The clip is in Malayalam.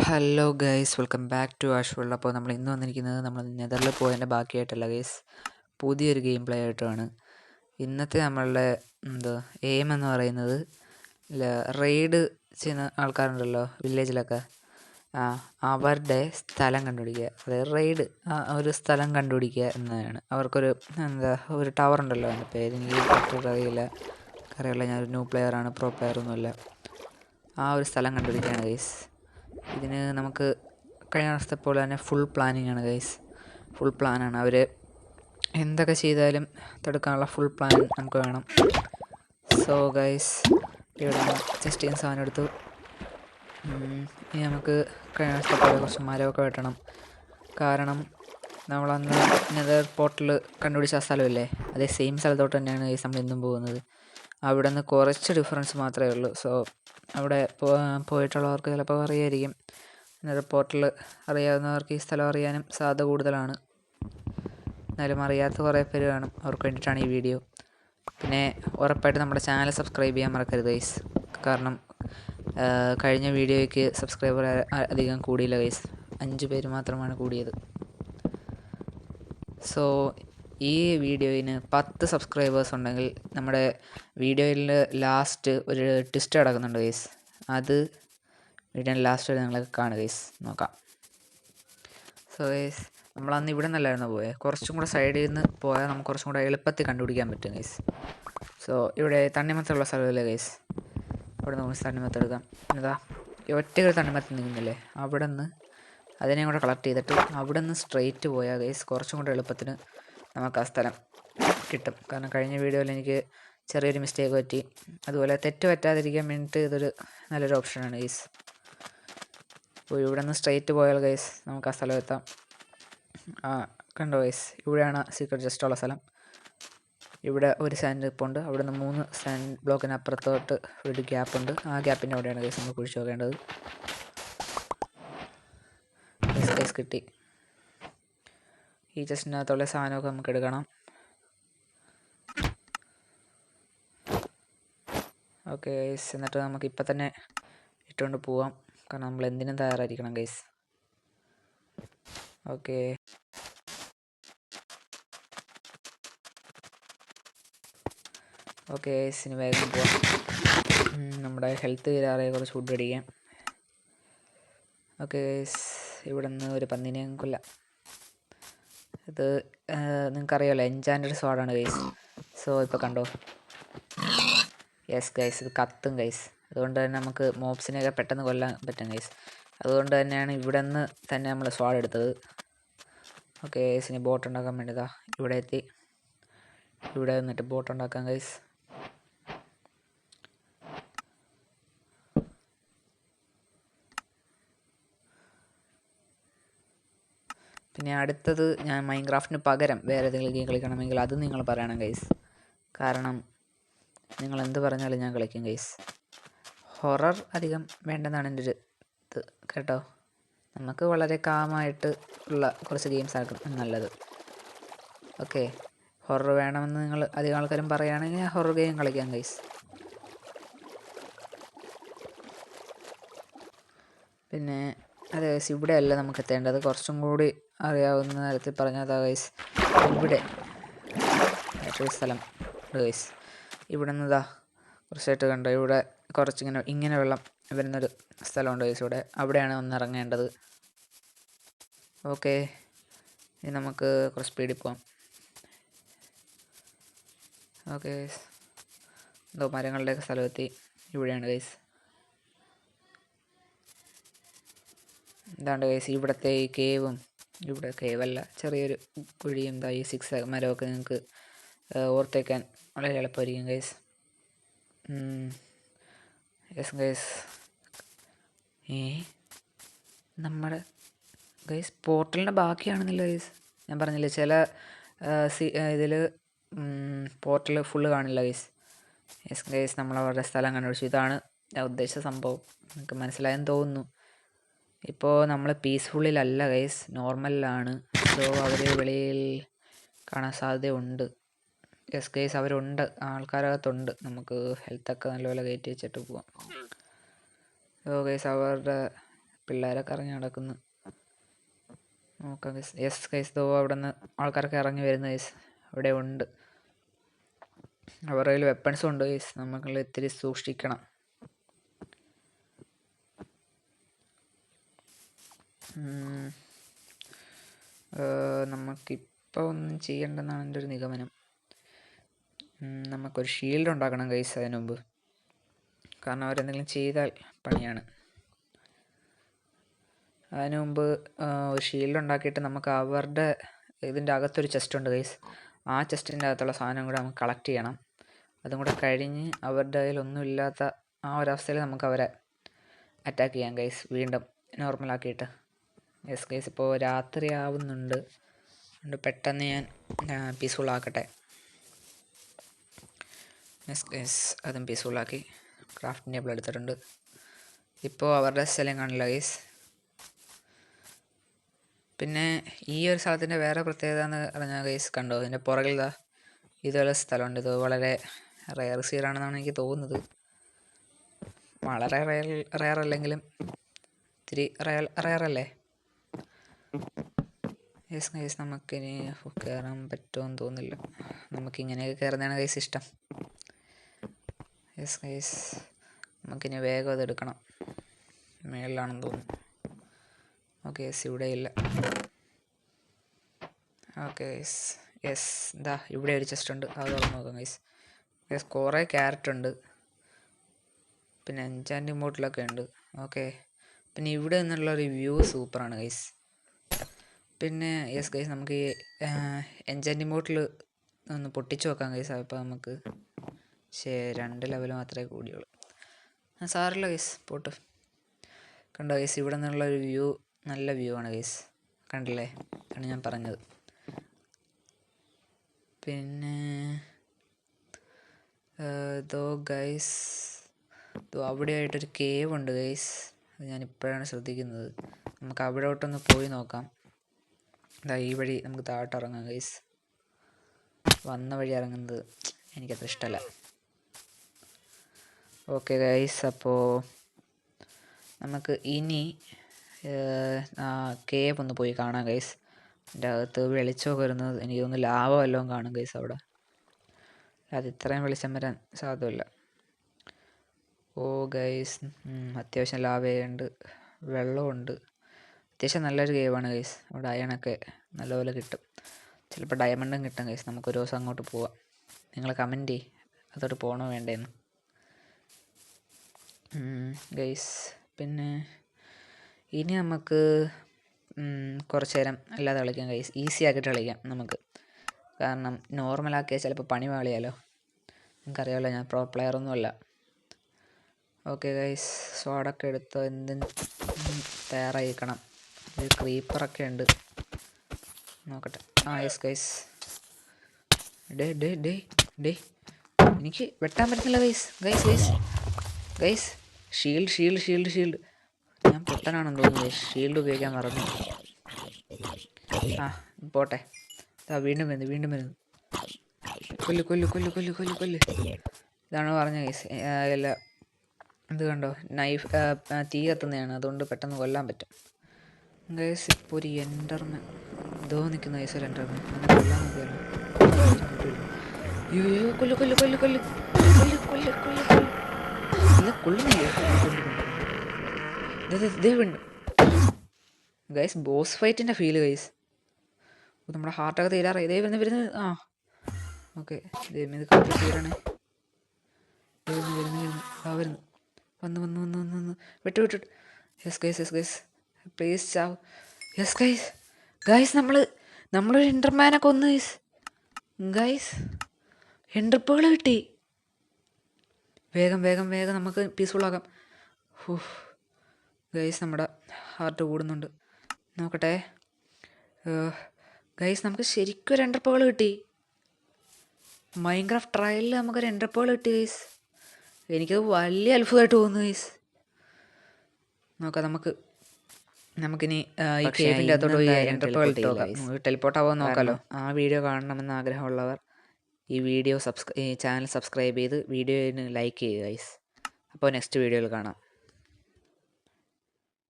Hello guys, welcome back to Ash. അപ്പോൾ നമ്മൾ ഇന്ന് വന്നിരിക്കുന്നത് നമ്മൾ നെതറിൽ പോയതിൻ്റെ ബാക്കിയായിട്ടല്ല ഗൈസ്, പുതിയൊരു ഗെയിം പ്ലേ ആയിട്ടുമാണ്. ഇന്നത്തെ നമ്മളുടെ എയിം എന്ന് പറയുന്നത് റെയ്ഡ് ചെയ്യുന്ന ആൾക്കാരുണ്ടല്ലോ വില്ലേജിലൊക്കെ, അവരുടെ സ്ഥലം കണ്ടുപിടിക്കുക. അതായത് റെയ്ഡ് ഒരു സ്ഥലം കണ്ടുപിടിക്കുക എന്നതാണ്. അവർക്കൊരു ഒരു ടവർ ഉണ്ടല്ലോ, എൻ്റെ പേര് എനിക്ക് കറക്റ്റ് അറിയില്ല. ഞാനൊരു ന്യൂ പ്ലെയറാണ്, പ്രോ പ്ലെയറൊന്നുമല്ല. ആ ഒരു സ്ഥലം കണ്ടുപിടിക്കുകയാണ് ഗൈസ്. ഇതിന് നമുക്ക് കഴിഞ്ഞ വർഷത്തെ പോലെ തന്നെ ഫുൾ പ്ലാനിങ് ആണ് ഗൈസ്. ഫുൾ പ്ലാനാണ്. അവർ എന്തൊക്കെ ചെയ്താലും തടുക്കാനുള്ള ഫുൾ പ്ലാൻ നമുക്ക് വേണം. സോ ഗൈസ്, ഇവിടെ ജസ്റ്റ് സാധനം എടുത്തു. ഇനി നമുക്ക് കഴിഞ്ഞ വർഷത്തെ പോലെ കുറച്ച് മരമൊക്കെ വെട്ടണം. കാരണം നമ്മളന്ന് നെതർ പോർട്ടൽ കണ്ടുപിടിച്ച ആ സ്ഥലമില്ലേ, അതേ സെയിം സ്ഥലത്തോട്ട് തന്നെയാണ് ഗൈസ് നമ്മൾ ഇന്നും പോകുന്നത്. അവിടെ നിന്ന് കുറച്ച് ഡിഫറൻസ് മാത്രമേ ഉള്ളൂ. സോ അവിടെ പോയിട്ടുള്ളവർക്ക് ചിലപ്പോൾ അറിയായിരിക്കും. നെതർ പോർട്ടൽ അറിയാവുന്നവർക്ക് ഈ സ്ഥലം അറിയാനും സാധ്യത കൂടുതലാണ്. എന്നാലും അറിയാത്ത കുറേ പേര് കാണും, അവർക്ക് വേണ്ടിയിട്ടാണ് ഈ വീഡിയോ. പിന്നെ ഉറപ്പായിട്ട് നമ്മുടെ ചാനൽ സബ്സ്ക്രൈബ് ചെയ്യാൻ മറക്കരുത് ഗൈസ്. കാരണം കഴിഞ്ഞ വീഡിയോയ്ക്ക് സബ്സ്ക്രൈബർ അധികം കൂടിയില്ല ഗൈസ്, 5 പേര് മാത്രമാണ് കൂടിയത്. സോ ഈ വീഡിയോയിന് 10 സബ്സ്ക്രൈബേഴ്സ് ഉണ്ടെങ്കിൽ നമ്മുടെ വീഡിയോയിൽ ലാസ്റ്റ് ഒരു ട്വിസ്റ്റ് കിടക്കുന്നുണ്ട് ഗൈസ്. അത് വീഡിയോയുടെ ലാസ്റ്റ് വരെ നിങ്ങൾ കാണുക ഗൈസ്. നോക്കാം. സോ ഗൈസ്, നമ്മളന്ന് ഇവിടെ നിന്നല്ലായിരുന്നു പോയത്. കുറച്ചും കൂടെ സൈഡിൽ നിന്ന് പോയാൽ നമുക്ക് കുറച്ചും കൂടെ എളുപ്പത്തിൽ കണ്ടുപിടിക്കാൻ പറ്റും ഗൈസ്. സോ ഇവിടെ തണ്ണിമത്തുള്ള സ്ഥലമില്ലേ ഗൈസ്, അവിടെ നമുക്ക് തണ്ണിമത്ത് എടുക്കാം. എന്താ ഒറ്റയൊരു തണ്ണിമത്ത് നിൽക്കുന്നില്ലേ, അവിടെ നിന്ന് അതിനെയും കൂടെ കളക്ട് ചെയ്തിട്ട് അവിടെ നിന്ന് സ്ട്രെയിറ്റ് പോയാൽ ഗൈസ് കുറച്ചും കൂടെ എളുപ്പത്തിന് നമുക്ക് ആ സ്ഥലം കിട്ടും. കാരണം കഴിഞ്ഞ വീഡിയോയിൽ എനിക്ക് ചെറിയൊരു മിസ്റ്റേക്ക് പറ്റി. അതുപോലെ തെറ്റ് പറ്റാതിരിക്കാൻ വേണ്ടിയിട്ട് ഇതൊരു നല്ലൊരു ഓപ്ഷനാണ് ഗൈസ്. അപ്പോൾ ഇവിടെ നിന്ന് സ്ട്രെയിറ്റ് പോയാൽ ഗൈസ് നമുക്ക് ആ സ്ഥലം എത്താം. കണ്ടോ ഗൈസ്, ഇവിടെയാണ് സീക്രട്ട് ജസ്റ്റ് ഉള്ള സ്ഥലം. ഇവിടെ ഒരു സാൻഡ് ഉണ്ട്. അവിടെ നിന്ന് 3 സാൻഡ് ബ്ലോക്കിന് അപ്പുറത്തോട്ട് ഒരു ഗ്യാപ്പുണ്ട്. ആ ഗ്യാപ്പിൻ്റെ അവിടെയാണ് ഗൈസ് നമ്മൾ കുഴിച്ച് നോക്കേണ്ടത്. ഗൈസ് കിട്ടി. ഈ ജസ്റ്റിനകത്തുള്ള സാധനമൊക്കെ നമുക്ക് എടുക്കണം. ഓക്കെ ഗൈസ്, എന്നിട്ട് നമുക്ക് ഇപ്പം തന്നെ ഇട്ടുകൊണ്ട് പോവാം. കാരണം നമ്മൾ എന്തിനും തയ്യാറായിരിക്കണം ഗൈസ്. ഓക്കെ ഗൈസ്, ഇനി വേഗം പോവാം. നമ്മുടെ ഹെൽത്ത് തീരാറായി, കുറച്ച് ഫുഡ് അടിക്കാം. ഓക്കെ ഗൈസ്, ഇവിടെ നിന്ന് ഒരു പന്നിനെയും കൊല്ലാം. ഇത് നിങ്ങൾക്കറിയാമല്ലോ, എൻചാൻറ്റഡ് സ്വാഡാണ് ഗൈസ്. സോ ഇപ്പോൾ കണ്ടോ, യെസ് ഗൈസ്, ഇത് കത്തും ഗൈസ്. അതുകൊണ്ട് തന്നെ നമുക്ക് മോബ്സിനെയൊക്കെ പെട്ടെന്ന് കൊല്ലാൻ പറ്റും ഗൈസ്. അതുകൊണ്ട് തന്നെയാണ് ഇവിടെ നിന്ന് തന്നെ നമ്മൾ സ്വാഡ് എടുത്തത്. ഓക്കെ ഗൈസ്, ഇനി ബോട്ട് ഉണ്ടാക്കാൻ വേണ്ടിയതാ ഇവിടെ എത്തി. ഇവിടെ നിന്നിട്ട് ബോട്ട് ഉണ്ടാക്കാം ഗൈസ്. പിന്നെ അടുത്തത് ഞാൻ മൈൻക്രാഫ്റ്റിന് പകരം വേറെ ഏതെങ്കിലും ഗെയിം കളിക്കണമെങ്കിൽ അത് നിങ്ങൾ പറയണം ഗൈസ്. കാരണം നിങ്ങൾ എന്ത് പറഞ്ഞാലും ഞാൻ കളിക്കും ഗൈസ്. ഹൊറർ അധികം വേണ്ടെന്നാണ് എൻ്റെ ഒരു ഇത് കേട്ടോ. നമുക്ക് വളരെ കാമായിട്ട് ഉള്ള കുറച്ച് ഗെയിംസ് ആക്കും നല്ലത്. ഓക്കെ, ഹൊറർ വേണമെന്ന് നിങ്ങൾ അധികം ആൾക്കാരും പറയുകയാണെങ്കിൽ ഞാൻ ഹൊറർ ഗെയിം കളിക്കാം ഗൈസ്. പിന്നെ അതെ ഗൈസ്, ഇവിടെയല്ല നമുക്ക് എത്തേണ്ടത്. കുറച്ചും കൂടി അറിയാവുന്ന തരത്തിൽ പറഞ്ഞാൽ ഗൈസ്, ഇവിടെ മറ്റൊരു സ്ഥലം ഗൈസ്. ഇവിടെ നിന്ന് കുറച്ചായിട്ട് കണ്ടോ, ഇവിടെ കുറച്ചിങ്ങനെ വെള്ളം വരുന്നൊരു സ്ഥലമുണ്ട് ഗൈസ്. അവിടെയാണ് ഒന്ന് ഇറങ്ങേണ്ടത്. ഓക്കെ, ഇനി നമുക്ക് കുറച്ച് സ്പീഡിൽ പോവാം. ഓക്കെ ഗൈസ്, മരങ്ങളുടെയൊക്കെ സ്ഥലമെത്തി. ഇവിടെയാണ് ഗൈസ്. എന്താണ്ട് ഗൈസ്, ഇവിടുത്തെ ഈ കേവും, ഇവിടെ കേവല്ല ചെറിയൊരു കുഴിയും ഈ 6 മരമൊക്കെ നിങ്ങൾക്ക് ഓർത്തേക്കാൻ വളരെ എളുപ്പമായിരിക്കും ഗൈസ്. യെസ് ഗൈസ്, നമ്മുടെ ഗൈസ് പോർട്ടലിൻ്റെ ബാക്കിയാണെന്നില്ല ഗൈസ്. ഞാൻ പറഞ്ഞില്ലേ, ചില ഇതിൽ പോർട്ടൽ ഫുള്ള് കാണില്ല ഗൈസ്. യെസ് ഗൈസ്, നമ്മളവരുടെ സ്ഥലം കണ്ടുപിടിച്ചു. ഇതാണ് ഞാൻ ഉദ്ദേശിച്ച സംഭവം. നിങ്ങൾക്ക് മനസ്സിലായെന്ന് തോന്നുന്നു. ഇപ്പോൾ നമ്മൾ പീസ്ഫുള്ളിലല്ല ഗൈസ്, നോർമലിലാണ്. സോ അവർ വെളിയിൽ കാണാൻ സാധ്യതയുണ്ട്. യെസ് ഗൈസ്, അവരുണ്ട്, ആൾക്കാരകത്തുണ്ട്. നമുക്ക് ഹെൽത്തൊക്കെ നല്ലപോലെ കയറ്റി വെച്ചിട്ട് പോവാം. സോ ഗൈസ്, അവരുടെ പിള്ളേരൊക്കെ ഇറങ്ങി നടക്കുന്നു. നോക്കാം ഗൈസ്. യെസ് ഗൈസ്, ദോ അവിടെ നിന്ന് ആൾക്കാരൊക്കെ ഇറങ്ങി വരുന്നു ഗൈസ്. അവിടെ ഉണ്ട്, അവരുടെ കയ്യിൽ വെപ്പൺസും ഉണ്ട് ഗൈസ്. നമ്മൾ ഇത്തിരി സൂക്ഷിക്കണം. നമുക്കിപ്പോൾ ഒന്നും ചെയ്യണ്ടെന്നാണ് എൻ്റെ ഒരു നിഗമനം. നമുക്കൊരു ഷീൽഡ് ഉണ്ടാക്കണം ഗൈസ് അതിന് മുമ്പ്, കാരണം അവരെന്തെങ്കിലും ചെയ്താൽ പണിയാണ്. അതിന് മുമ്പ് ഒരു ഷീൽഡ് ഉണ്ടാക്കിയിട്ട് നമുക്ക് അവരുടെ ഇതിൻ്റെ അകത്തൊരു ചെസ്റ്റ് ഉണ്ട് ഗൈസ്. ആ ചെസ്റ്റിൻ്റെ അകത്തുള്ള സാധനം കൂടെ നമുക്ക് കളക്ട് ചെയ്യണം. അതും കൂടെ കഴിഞ്ഞ് അവരുടെ കയ്യിലൊന്നും ഇല്ലാത്ത ആ ഒരവസ്ഥയിൽ നമുക്ക് അവരെ അറ്റാക്ക് ചെയ്യാം ഗൈസ്, വീണ്ടും നോർമലാക്കിയിട്ട്. യെസ് ഗൈസ്, ഇപ്പോൾ രാത്രി ആവുന്നുണ്ട്, അതുകൊണ്ട് പെട്ടെന്ന് ഞാൻ പീസ്ഫുൾ ആക്കട്ടെ. യെസ് ഗൈസ്, അതും പീസ്ഫുള്ളാക്കി. ക്രാഫ്റ്റിംഗ് ടേബിൾ എടുത്തിട്ടുണ്ട്. ഇപ്പോൾ അവരുടെ സ്ഥലം കാണില്ല ഗൈസ്. പിന്നെ ഈ ഒരു സ്ഥലത്തിൻ്റെ വേറെ പ്രത്യേകത എന്ന് പറഞ്ഞാൽ ഗൈസ്, കണ്ടോ ഇതിൻ്റെ പുറകിൽ ഇതുപോലെ സ്ഥലമുണ്ട്. ഇത് വളരെ റെയർ സീഡാണെന്നാണ് എനിക്ക് തോന്നുന്നത്. വളരെ റെയർ അല്ലെങ്കിലും ഇത്തിരി റെയർ അല്ലേ? യെസ് ഗൈസ്, നമുക്കിനി കയറാൻ പറ്റുമെന്ന് തോന്നുന്നില്ല. നമുക്കിങ്ങനെയൊക്കെ കയറുന്നതാണ് ഗൈസ് ഇഷ്ടം. യെസ് ഗൈസ്, നമുക്കിനി വേഗം അത് എടുക്കണം. മേളിലാണെന്ന് തോന്നുന്നു. ഓക്കെ യെസ്, ഇവിടെ ഇല്ല. ഓക്കെ ഗൈസ്, യെസ് എന്താ ഇവിടെ ഒരു ചെസ്റ്റ് ഉണ്ട്, അത് തുറന്ന് നോക്കാം ഗൈസ്. യെസ്, കുറേ ക്യാരറ്റ് ഉണ്ട്, പിന്നെ എൻചാൻറ്റിംഗ് ബോട്ടിലൊക്കെ ഉണ്ട്. ഓക്കെ, പിന്നെ ഇവിടെ നിന്നുള്ളൊരു വ്യൂ സൂപ്പറാണ് ഗൈസ്. പിന്നെ യെസ് ഗൈസ്, നമുക്ക് ഈ എൻചാൻറ്റിംഗ് ബോട്ടിൽ ഒന്ന് പൊട്ടിച്ച് നോക്കാം ഗൈസ്. അപ്പോൾ നമുക്ക് 2 ലെവൽ മാത്രമേ കൂടിയുള്ളൂ. സാറില്ല ഗൈസ്, പോട്ട്. കണ്ടോ ഗൈസ്, ഇവിടെ നിന്നുള്ളൊരു വ്യൂ നല്ല വ്യൂ ആണ് ഗൈസ്. കണ്ടില്ലേ, ആണ് ഞാൻ പറഞ്ഞത്. പിന്നെ ഇതോ ഗൈസ്, അവിടെ ആയിട്ടൊരു കേവ് ഉണ്ട് ഗൈസ്. അത് ഞാൻ ഇപ്പോഴാണ് ശ്രദ്ധിക്കുന്നത്. നമുക്ക് അവിടോട്ടൊന്ന് പോയി നോക്കാം. ഈ വഴി നമുക്ക് താഴോട്ട് ഇറങ്ങാം ഗൈസ്. വന്ന വഴി ഇറങ്ങുന്നത് എനിക്കത്ര ഇഷ്ടമല്ല. ഓക്കെ ഗൈസ്, അപ്പോൾ നമുക്ക് ഇനി കേവ് ഒന്ന് പോയി കാണാം ഗൈസ്. എൻ്റെ അകത്ത് വെളിച്ചമൊക്കെ വരുന്നത് എനിക്ക് തോന്നുന്നു ലാവ വല്ലതും കാണും ഗൈസ് അവിടെ. അത് ഇത്രയും വെളിച്ചം വരാൻ സാധ്യമല്ല. ഓ ഗൈസ്, അത്യാവശ്യം ലാവയുണ്ട്, വെള്ളമുണ്ട്. അത്യാവശ്യം നല്ലൊരു കേവാണ് ഗൈസ്. അവിടെ അയണൊക്കെ നല്ലപോലെ കിട്ടും. ചിലപ്പോൾ ഡയമണ്ടും കിട്ടും ഗൈസ്. നമുക്കൊരു ദിവസം അങ്ങോട്ട് പോവാം. നിങ്ങൾ കമൻറ്റ് ചെയ്യ് അതോട്ട് പോകണോ വേണ്ടേന്ന് ഗൈസ്. പിന്നെ ഇനി നമുക്ക് കുറച്ച് നേരം അല്ലാതെ കളിക്കാം ഗൈസ്. ഈസി ആക്കിയിട്ട് കളിക്കാം നമുക്ക്, കാരണം നോർമലാക്കിയാൽ ചിലപ്പോൾ പണി പാളിയാലോ. നിങ്ങൾക്കറിയാമല്ലോ ഞാൻ പ്രോ പ്ലെയറൊന്നുമല്ല. ഓക്കെ ഗൈസ്, സ്വാഡൊക്കെ എടുത്ത് എന്തും തയ്യാറായിരിക്കണം. ഒരു ക്രീപ്പറൊക്കെ ഉണ്ട്, നോക്കട്ടെ. Yes guys. ഡേ എനിക്ക് വെട്ടാൻ പറ്റുന്നില്ല ഗൈസ്. ഗൈസ് ഷീൽഡ് ഞാൻ പൊട്ടനാണെന്ന് തോന്നുന്നു. ഷീൽഡ് ഉപയോഗിക്കാൻ മറന്നു. പോട്ടെ. വീണ്ടും വരുന്നു. കൊല്ല്. ഇതാണ് പറഞ്ഞ ഗൈസ്. അല്ല, ഇത് കണ്ടോ, നൈഫ് തീ കത്തുന്നതാണ്, അതുകൊണ്ട് പെട്ടെന്ന് കൊല്ലാൻ പറ്റും ഗൈസ്. ഇപ്പോൾ ഒരു എൻഡർമാൻ ഇതോ നിൽക്കുന്ന ഗൈസ്. ഒരു എൻഡർമാൻ കൊല്ലാൻ നോക്കിയാലോ. ഗൈസ്, ബോസ് ഫൈറ്റിൻ്റെ ഫീല് ഗൈസ്. നമ്മുടെ ഹാർട്ടൊക്കെ തീരാറായി. ഇതേ വരുന്നത്. ഓക്കെ, ഇത് കംപ്ലീറ്റ് ചെയ്യണേ. വരുന്നു. വന്ന് വിട്ടു. യെസ് ഗൈസ് പ്ലീസ് ചാവ്. യെസ് ഗൈസ് നമ്മളൊരു എൻഡർമാനെ കൊന്നു ഗൈസ്. എൻഡർപ്പുകൾ കിട്ടി. വേഗം നമുക്ക് പീസ്ഫുള്ളാക്കാം. ഗൈസ്, നമ്മുടെ ഹാർട്ട് കൂടുന്നുണ്ട്. നോക്കട്ടെ ഗൈസ്, നമുക്ക് ശരിക്കും ഒരു എൻഡർപ്പുകൾ കിട്ടി. മൈൻക്രാഫ്റ്റ് ട്രയലിൽ നമുക്കൊരു എൻഡർപ്പുകൾ കിട്ടി ഗൈസ്. എനിക്കത് വലിയ അത്ഭുതമായിട്ട് തോന്നുന്നു ഗൈസ്. നോക്കാം, നമുക്കിനി ഈ കേവിൻ്റെ അകത്തോട്ട് പോയി എൻഡർപ്പുകൾ ഇട്ട് നോക്കാം. ടെലിപ്പോർട്ട് ആവുമോ നോക്കാമല്ലോ. ആ വീഡിയോ കാണണമെന്ന് ആഗ്രഹമുള്ളവർ ഈ ചാനൽ സബ്സ്ക്രൈബ് ചെയ്ത് വീഡിയോന് ലൈക്ക് ചെയ്യുക ഗൈസ്. അപ്പോൾ നെക്സ്റ്റ് വീഡിയോയിൽ കാണാം.